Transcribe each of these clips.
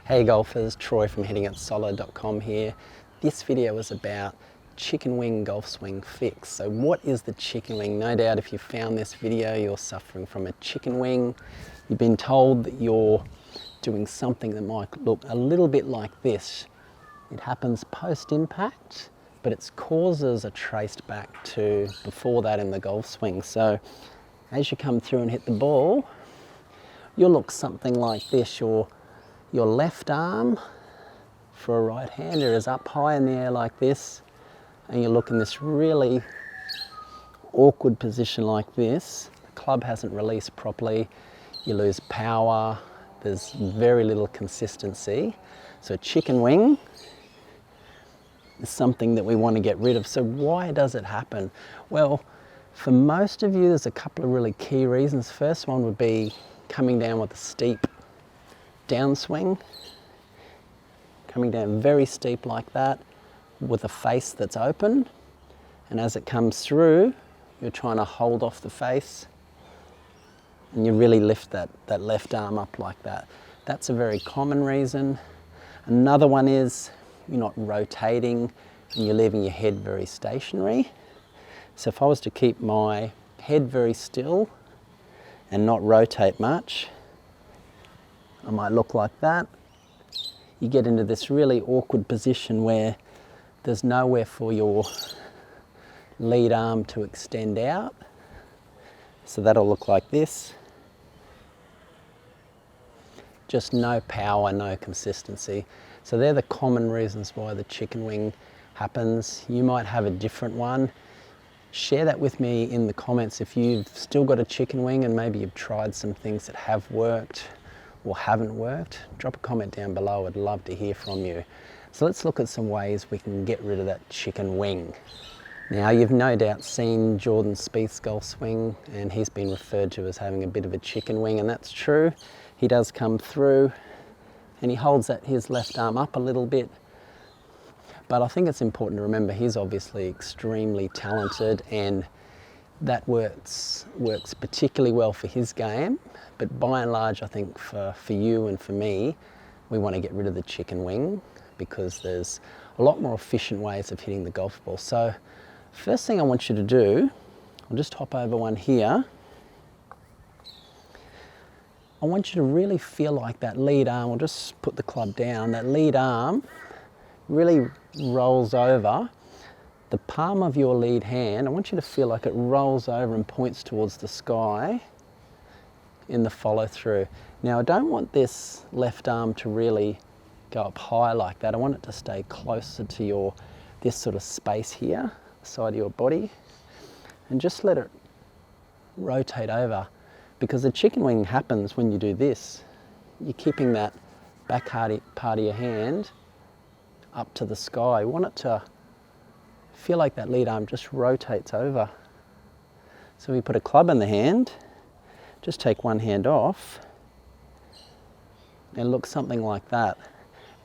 Hey golfers, Troy from hittingitsolid.com here. This video is about chicken wing golf swing fix. So what is the chicken wing? No doubt if you found this video, you're suffering from a chicken wing. You've been told that you're doing something that might look a little bit like this. It happens post-impact, but its causes are traced back to before that in the golf swing. So as you come through and hit the ball, you'll look something like this. Your left arm for a right-hander is up high in the air like this, and you look in this really awkward position like this. The club hasn't released properly, you lose power, there's very little consistency. So chicken wing is something that we want to get rid of. So why does it happen? Well, for most of you, there's a couple of really key reasons. First one would be coming down with a steep downswing, coming down very steep like that with a face that's open, and as it comes through you're trying to hold off the face and you really lift that left arm up like that. That's a very common reason. Another one is you're not rotating and you're leaving your head very stationary. So if I was to keep my head very still and not rotate much, I might look like that. You get into this really awkward position where there's nowhere for your lead arm to extend out. So that'll look like this. Just no power, no consistency. So they're the common reasons why the chicken wing happens. You might have a different one. Share that with me in the comments if you've still got a chicken wing and maybe you've tried some things that have worked or haven't worked. Drop a comment down below, I'd love to hear from you. So let's look at some ways we can get rid of that chicken wing. Now you've no doubt seen Jordan Spieth's golf swing, and he's been referred to as having a bit of a chicken wing, and that's true. He does come through and he holds his left arm up a little bit, but I think it's important to remember he's obviously extremely talented and that works particularly well for his game. But by and large, I think for you and for me, we want to get rid of the chicken wing because there's a lot more efficient ways of hitting the golf ball. So first thing I want you to do, I'll just hop over one here. I want you to really feel like that lead arm, I'll just put the club down, that lead arm really rolls over. The palm of your lead hand, I want you to feel like it rolls over and points towards the sky in the follow through. Now I don't want this left arm to really go up high like that. I want it to stay closer to this sort of space here, side of your body, and just let it rotate over, because the chicken wing happens when you do this. You're keeping that back part of your hand up to the sky. You want it to feel like that lead arm just rotates over. So we put a club in the hand, just take one hand off and look something like that.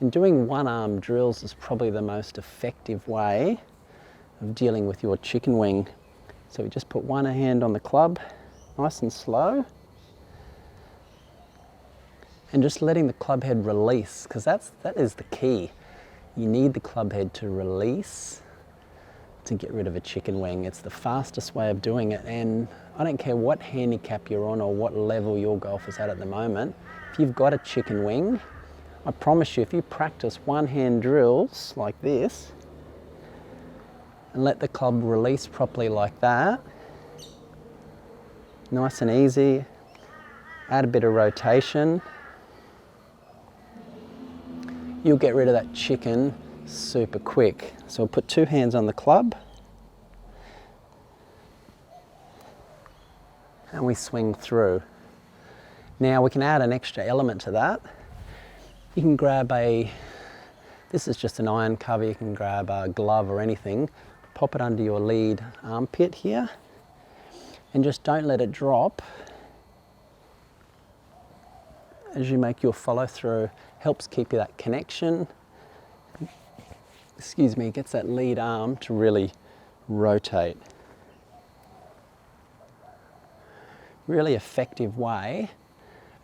And doing one arm drills is probably the most effective way of dealing with your chicken wing. So we just put one hand on the club, nice and slow, and just letting the club head release, because that is the key. You need the club head to release to get rid of a chicken wing. It's the fastest way of doing it, and I don't care what handicap you're on or what level your golf is at the moment. If you've got a chicken wing, I promise you, if you practice one hand drills like this and let the club release properly like that, nice and easy, add a bit of rotation, you'll get rid of that chicken super quick. So we'll put two hands on the club and we swing through. Now we can add an extra element to that. You can grab this is just an iron cover, you can grab a glove or anything, pop it under your lead armpit here and just don't let it drop as you make your follow through. Helps keep you that connection. Excuse me, gets that lead arm to really rotate. Really effective way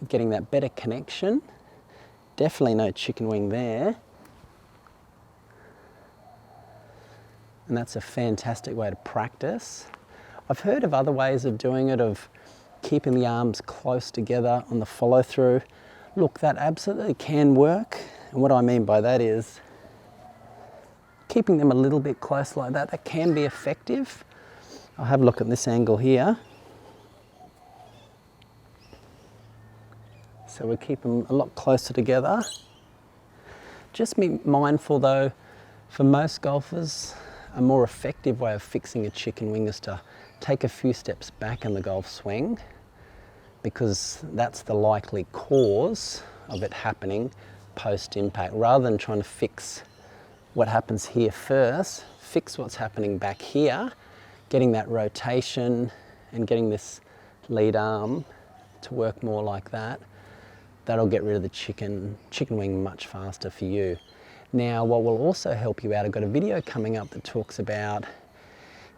of getting that better connection Definitely no chicken wing there. And that's a fantastic way to practice. I've heard of other ways of doing it, of keeping the arms close together on the follow through. Look, that absolutely can work. And what I mean by that is keeping them a little bit close like that, that can be effective. I'll have a look at this angle here. So we keep them a lot closer together. Just be mindful though, for most golfers, a more effective way of fixing a chicken wing is to take a few steps back in the golf swing, because that's the likely cause of it happening post-impact. Rather than trying to fix what happens here first, fix what's happening back here, getting that rotation and getting this lead arm to work more like that. That'll get rid of the chicken wing much faster for you. Now, what will also help you out, I've got a video coming up that talks about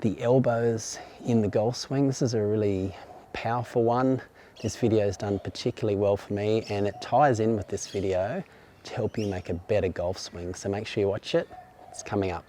the elbows in the golf swing. This is a really powerful one. This video is done particularly well for me, and it ties in with this video to help you make a better golf swing. So make sure you watch it. It's coming up.